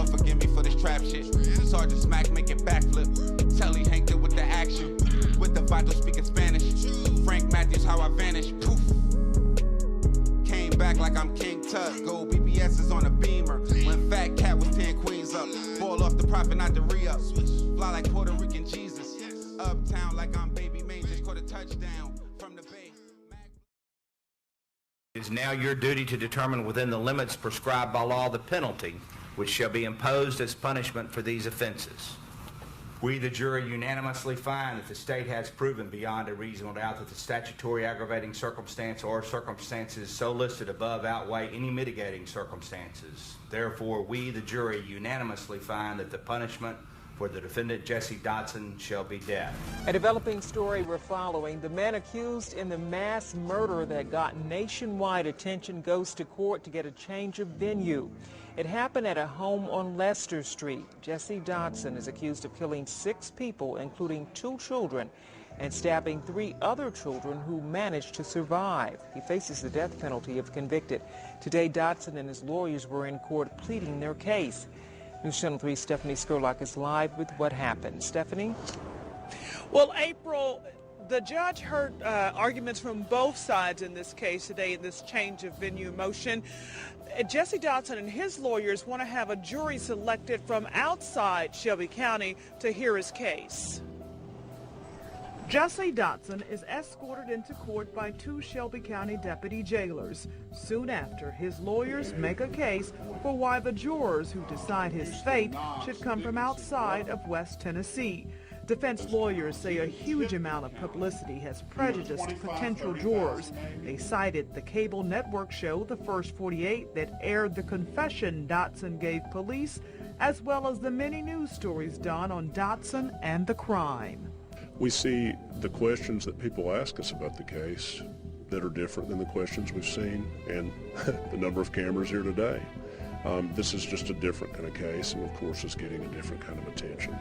Lord forgive me for this trap shit. Sergeant Smack making backflip. Telly Hank with the action. With the vital speaking Spanish. Frank Matthews, how I vanish. Poof. Came back like I'm King Tut. Gold BBS is on a beamer. When Fat Cat was 10 queens up. Ball off the profit, not the re-up. Fly like Puerto Rican Jesus. Uptown like I'm Baby May. Just caught a touchdown from the bay. It is now your duty to determine within the limits prescribed by law the penalty which shall be imposed as punishment for these offenses. We, the jury, unanimously find that the state has proven beyond a reasonable doubt that the statutory aggravating circumstance or circumstances so listed above outweigh any mitigating circumstances. Therefore, we, the jury, unanimously find that the punishment for the defendant, Jessie Dotson, shall be death. A developing story we're following. The man accused in the mass murder that got nationwide attention goes to court to get a change of venue. It happened at a home on Leicester Street. Jessie Dotson is accused of killing 6 people, including 2 children, and stabbing 3 other children who managed to survive. He faces the death penalty if convicted. Today, Dotson and his lawyers were in court pleading their case. News Channel 3's Stephanie Skurlock is live with what happened. Stephanie? Well, April, the judge heard arguments from both sides in this case today in this change of venue motion. Jessie Dotson and his lawyers want to have a jury selected from outside Shelby County to hear his case. Jessie Dotson is escorted into court by 2 Shelby County deputy jailers. Soon after, his lawyers make a case for why the jurors who decide his fate should come from outside of West Tennessee. Defense lawyers say a huge amount of publicity has prejudiced potential jurors. They cited the cable network show The First 48 that aired the confession Dotson gave police, as well as the many news stories done on Dotson and the crime. We see the questions that people ask us about the case that are different than the questions we've seen and the number of cameras here today. This is just a different kind of case, and of course it's getting a different kind of attention.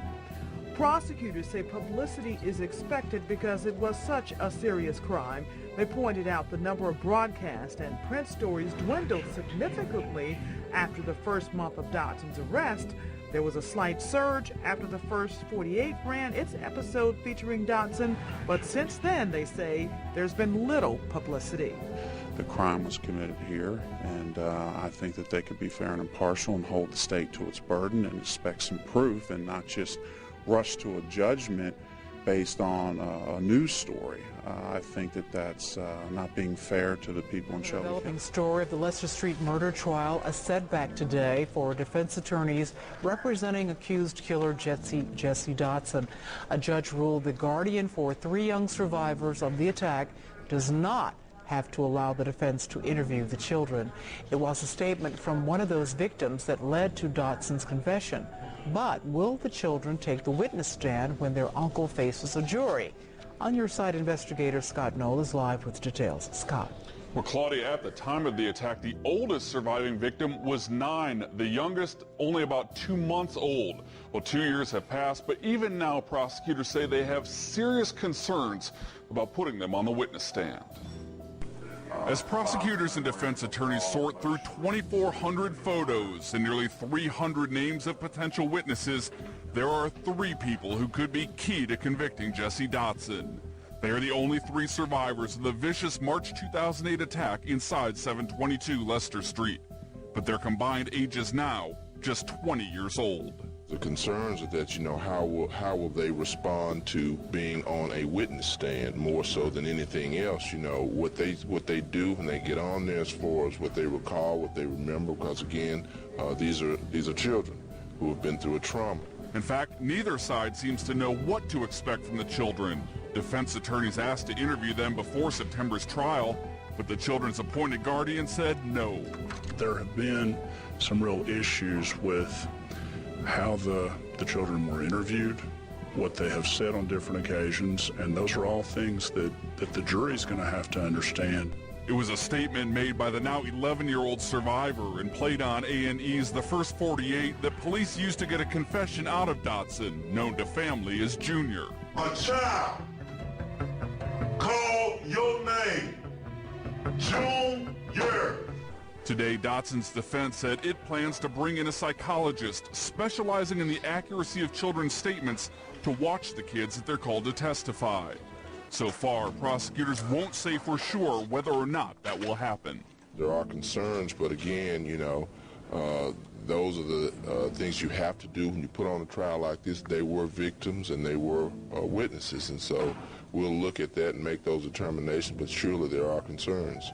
Prosecutors say publicity is expected because it was such a serious crime. They pointed out the number of broadcast and print stories dwindled significantly after the first month of Dotson's arrest. There was a slight surge after the First 48 ran its episode featuring Dotson, but since then, they say, there's been little publicity. The crime was committed here, and I think that they could be fair and impartial and hold the state to its burden and expect some proof and not just rush to a judgment based on a news story. I think that that's not being fair to the people in Shelby. Developing story of the Leicester Street murder trial, a setback today for defense attorneys representing accused killer Jessie Dotson. A judge ruled the guardian for 3 young survivors of the attack does not have to allow the defense to interview the children. It was a statement from one of those victims that led to Dotson's confession. But will the children take the witness stand when their uncle faces a jury? On your side, investigator Scott Knoll is live with details. Scott. Well, Claudia, at the time of the attack, the oldest surviving victim was 9, the youngest only about 2 months old. Well, 2 years have passed, but even now prosecutors say they have serious concerns about putting them on the witness stand. As prosecutors and defense attorneys sort through 2,400 photos and nearly 300 names of potential witnesses, there are 3 people who could be key to convicting Jessie Dotson. They are the only 3 survivors of the vicious March 2008 attack inside 722 Leicester Street. But their combined ages now just 20 years old. The concerns are that, how will they respond to being on a witness stand more so than anything else, what they do when they get on there as far as what they recall, what they remember, because again, these are children who have been through a trauma. In fact, neither side seems to know what to expect from the children. Defense attorneys asked to interview them before September's trial, but the children's appointed guardian said no. There have been some real issues with how the children were interviewed, what they have said on different occasions, and those are all things that the jury's going to have to understand. It was a statement made by the now 11-year-old survivor and played on A&E's The First 48 that police used to get a confession out of Dotson, known to family as Junior. A child called your name, Junior. Today, Dotson's defense said it plans to bring in a psychologist specializing in the accuracy of children's statements to watch the kids that they're called to testify. So far, prosecutors won't say for sure whether or not that will happen. There are concerns, but again, those are the things you have to do when you put on a trial like this. They were victims and they were witnesses, and so we'll look at that and make those determinations, but surely there are concerns.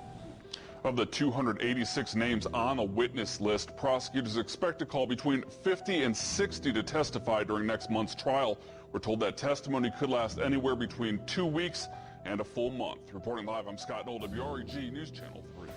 Of the 286 names on a witness list, prosecutors expect to call between 50 and 60 to testify during next month's trial. We're told that testimony could last anywhere between 2 weeks and a full month. Reporting live, I'm Scott Knoll, WREG News Channel 3.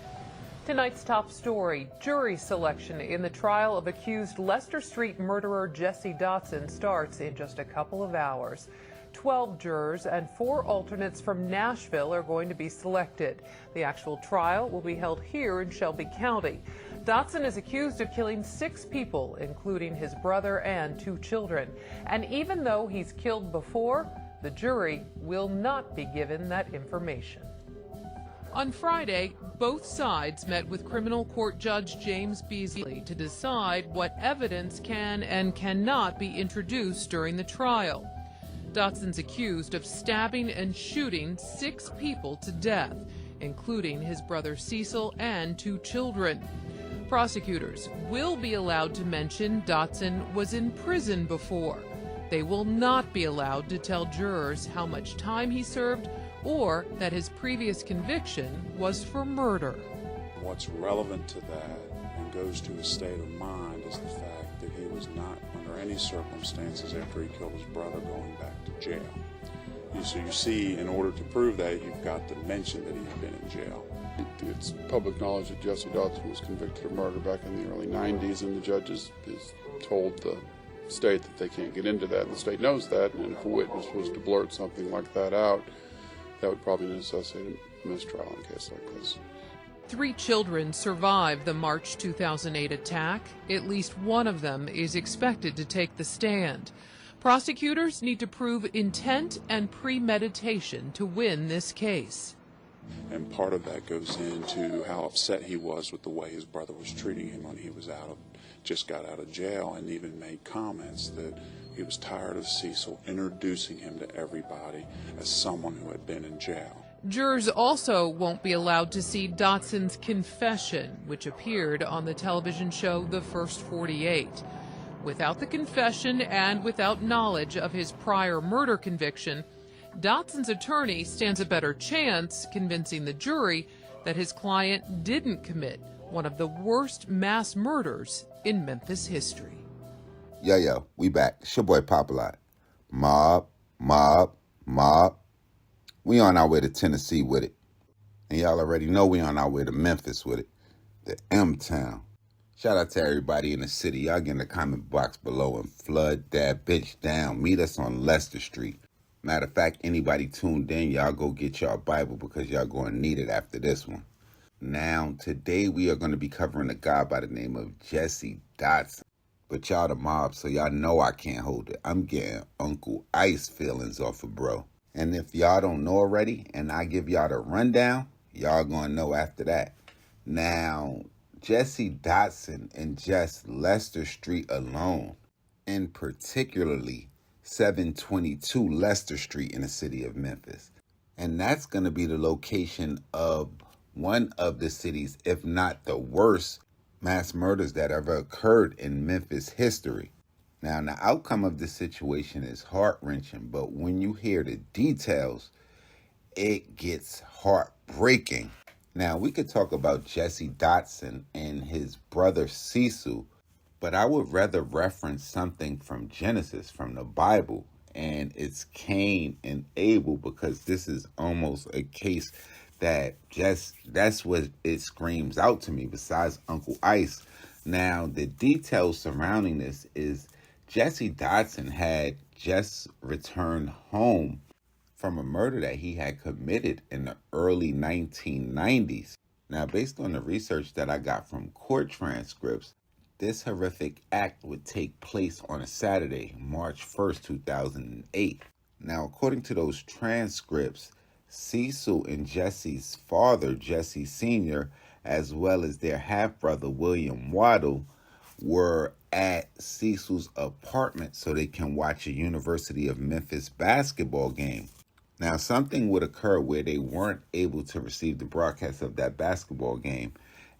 Tonight's top story, jury selection in the trial of accused Leicester Street murderer Jessie Dotson starts in just a couple of hours. 12 jurors and 4 alternates from Nashville are going to be selected. The actual trial will be held here in Shelby County. Dotson is accused of killing 6 people, including his brother and 2 children. And even though he's killed before, the jury will not be given that information. On Friday, both sides met with criminal court judge James Beasley to decide what evidence can and cannot be introduced during the trial. Dotson's accused of stabbing and shooting 6 people to death, including his brother Cecil and 2 children. Prosecutors will be allowed to mention Dotson was in prison before. They will not be allowed to tell jurors how much time he served or that his previous conviction was for murder. What's relevant to that and goes to his state of mind is the fact that he was not, under any circumstances after he killed his brother, going back to jail. So you see, in order to prove that, you've got to mention that he had been in jail. It's public knowledge that Jessie Dotson was convicted of murder back in the early 90s, and the judge has told the state that they can't get into that, and the state knows that, and if a witness was to blurt something like that out, that would probably necessitate a mistrial in a case like this. 3 children survived the March 2008 attack. At least one of them is expected to take the stand. Prosecutors need to prove intent and premeditation to win this case. And part of that goes into how upset he was with the way his brother was treating him when he was just got out of jail, and even made comments that he was tired of Cecil introducing him to everybody as someone who had been in jail. Jurors also won't be allowed to see Dotson's confession, which appeared on the television show The First 48. Without the confession and without knowledge of his prior murder conviction, Dotson's attorney stands a better chance convincing the jury that his client didn't commit one of the worst mass murders in Memphis history. Yo, we back. It's your boy Popalot. Mobb. We on our way to Tennessee with it. And y'all already know we on our way to Memphis with it. The M-Town. Shout out to everybody in the city. Y'all get in the comment box below and flood that bitch down. Meet us on Leicester Street. Matter of fact, anybody tuned in, y'all go get y'all Bible because y'all going to need it after this one. Now, today we are going to be covering a guy by the name of Jessie Dotson. But y'all the mob, so y'all know I can't hold it. I'm getting Uncle Ice feelings off of bro. And if y'all don't know already, and I give y'all the rundown, y'all gonna know after that. Now, Jessie Dotson and just Leicester Street alone, and particularly 722 Leicester Street in the city of Memphis. And that's gonna be the location of one of the city's, if not the worst, mass murders that ever occurred in Memphis history. Now, the outcome of this situation is heart-wrenching, but when you hear the details, it gets heartbreaking. Now, we could talk about Jessie Dotson and his brother Cecil, but I would rather reference something from Genesis, from the Bible, and it's Cain and Abel, because this is almost a case that that's what it screams out to me, besides Uncle Ice. Now, the details surrounding this is Jessie Dotson had just returned home from a murder that he had committed in the early 1990s. Now, based on the research that I got from court transcripts, this horrific act would take place on a Saturday, March 1st, 2008. Now, according to those transcripts, Cecil and Jessie's father, Jessie Sr., as well as their half-brother, William Waddle, were at Cecil's apartment so they can watch a University of Memphis basketball game. Now, something would occur where they weren't able to receive the broadcast of that basketball game,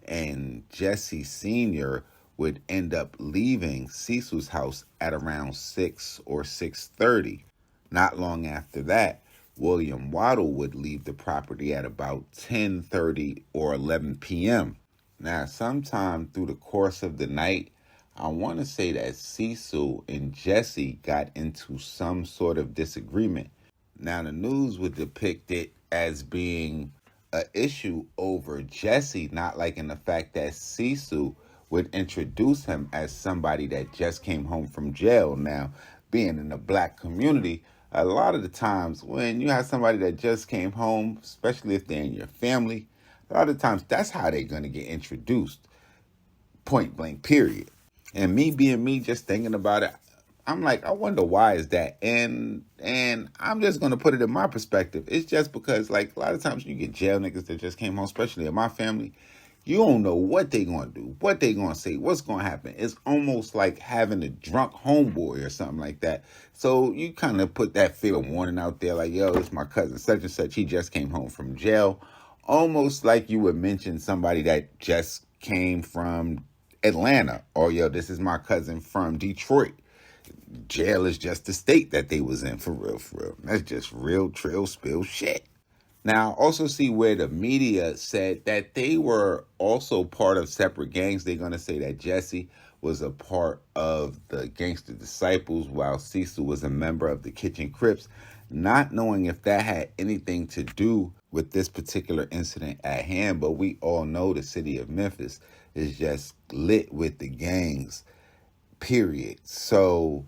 and Jessie Sr. would end up leaving Cecil's house at around 6 or 6:30. Not long after that, William Waddle would leave the property at about 10:30 or 11 p.m. Now, sometime through the course of the night, I want to say that Cecil and Jessie got into some sort of disagreement. Now, the news would depict it as being an issue over Jessie not liking the fact that Cecil would introduce him as somebody that just came home from jail. Now, being in the black community, a lot of the times when you have somebody that just came home, especially if they're in your family, a lot of times that's how they're going to get introduced, point blank, period. And me being me, just thinking about it, I'm like, I wonder why is that? And I'm just going to put it in my perspective. It's just because, like, a lot of times you get jail niggas that just came home, especially in my family, you don't know what they going to do, what they going to say, what's going to happen. It's almost like having a drunk homeboy or something like that. So you kind of put that fear of warning out there, like, yo, it's my cousin such and such. He just came home from jail. Almost like you would mention somebody that just came from Atlanta, or, yo, this is my cousin from Detroit. Jail is just the state that they was in, for real, for real. That's just real trail spill shit. Now, also see where the media said that they were also part of separate gangs. They're going to say that Jessie was a part of the Gangster Disciples while Cecil was a member of the Kitchen Crips, not knowing if that had anything to do with this particular incident at hand. But we all know the city of Memphis is just lit with the gangs, period. So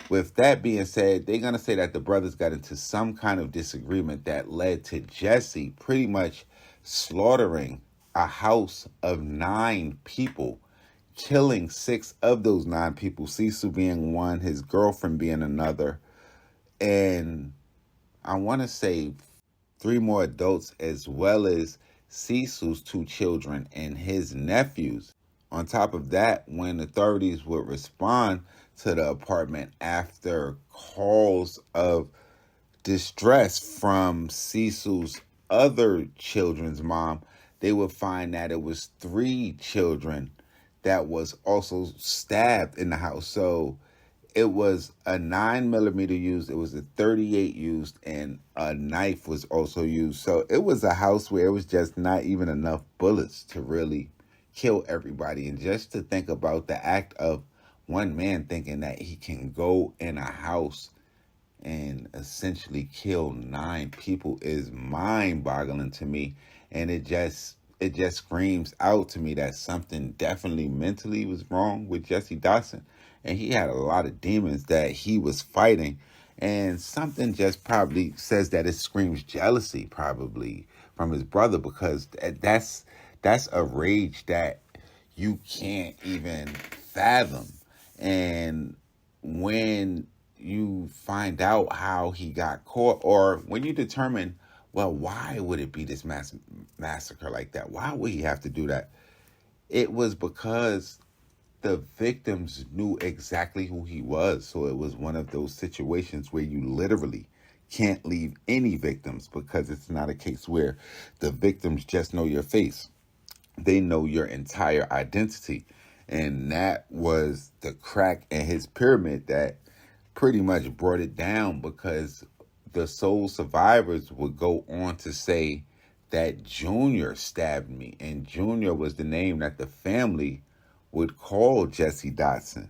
with that being said, they're going to say that the brothers got into some kind of disagreement that led to Jessie pretty much slaughtering a house of 9 people, killing 6 of those 9 people, Cecil being one, his girlfriend being another, and I want to say 3 more adults, as well as Cecil's 2 children and his nephews. On top of that, when authorities would respond to the apartment after calls of distress from Cecil's other children's mom, they would find that it was 3 children that was also stabbed in the house. So it was a 9mm used, it was a 38 used, and a knife was also used. So it was a house where it was just not even enough bullets to really kill everybody. And just to think about the act of one man thinking that he can go in a house and essentially kill 9 people is mind-boggling to me. And it just screams out to me that something definitely mentally was wrong with Jessie Dotson. And he had a lot of demons that he was fighting. And something just probably says that it screams jealousy probably from his brother, because that's a rage that you can't even fathom. And when you find out how he got caught, or when you determine, well, why would it be this massacre like that? Why would he have to do that? It was because the victims knew exactly who he was. So it was one of those situations where you literally can't leave any victims, because it's not a case where the victims just know your face. They know your entire identity. And that was the crack in his pyramid that pretty much brought it down, because the sole survivors would go on to say that Junior stabbed me. And Junior was the name that the family would call Jessie Dotson.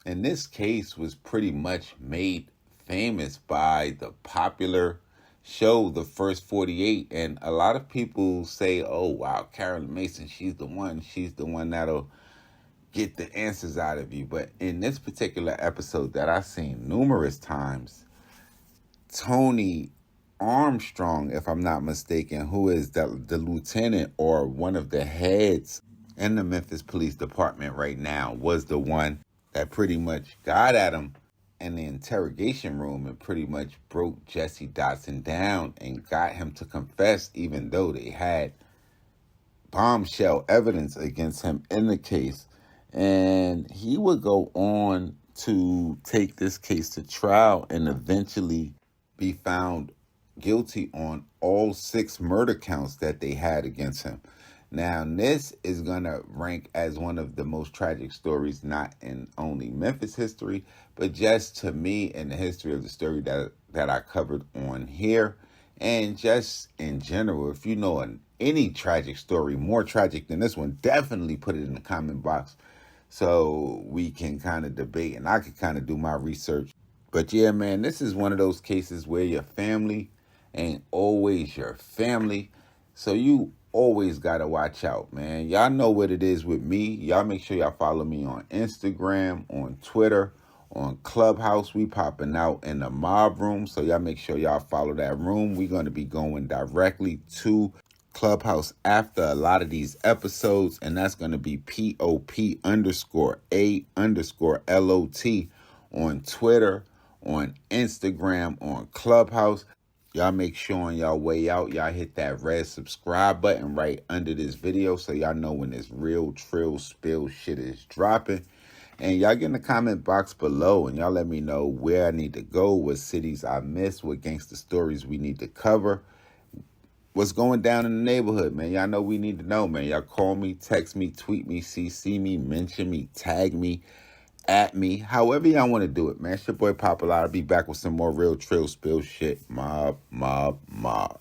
And this case was pretty much made famous by the popular show, The First 48. And a lot of people say, oh, wow, Carolyn Mason, she's the one that'll get the answers out of you. But in this particular episode that I've seen numerous times, Tony Armstrong, if I'm not mistaken, who is the lieutenant or one of the heads in the Memphis Police Department right now, was the one that pretty much got at him in the interrogation room and pretty much broke Jessie Dotson down and got him to confess, even though they had bombshell evidence against him in the case. And he would go on to take this case to trial and eventually be found guilty on all 6 murder counts that they had against him. Now, this is going to rank as one of the most tragic stories, not in only Memphis history, but just to me in the history of the story that I covered on here. And just in general, if you know any tragic story more tragic than this one, definitely put it in the comment box so we can kind of debate and I can kind of do my research. But yeah, man, this is one of those cases where your family ain't always your family. So you always got to watch out, man. Y'all know what it is with me. Y'all make sure y'all follow me on Instagram, on Twitter, on Clubhouse. We popping out in the Mobb room. So y'all make sure y'all follow that room. We're going to be going directly to Clubhouse after a lot of these episodes. And that's going to be POP_A_LOT on Twitter, on Instagram, on Clubhouse. Y'all make sure on y'all way out, y'all hit that red subscribe button right under this video so y'all know when this real trill spill shit is dropping. And y'all get in the comment box below and y'all let me know where I need to go, what cities I missed, what gangster stories we need to cover, what's going down in the neighborhood, man. Y'all know we need to know, man. Y'all call me, text me, tweet me, CC me, mention me, tag me, at me, however y'all want to do it, man. It's your boy Popalot. I'll be back with some more real trill spill shit. Mobb, mobb, mobb.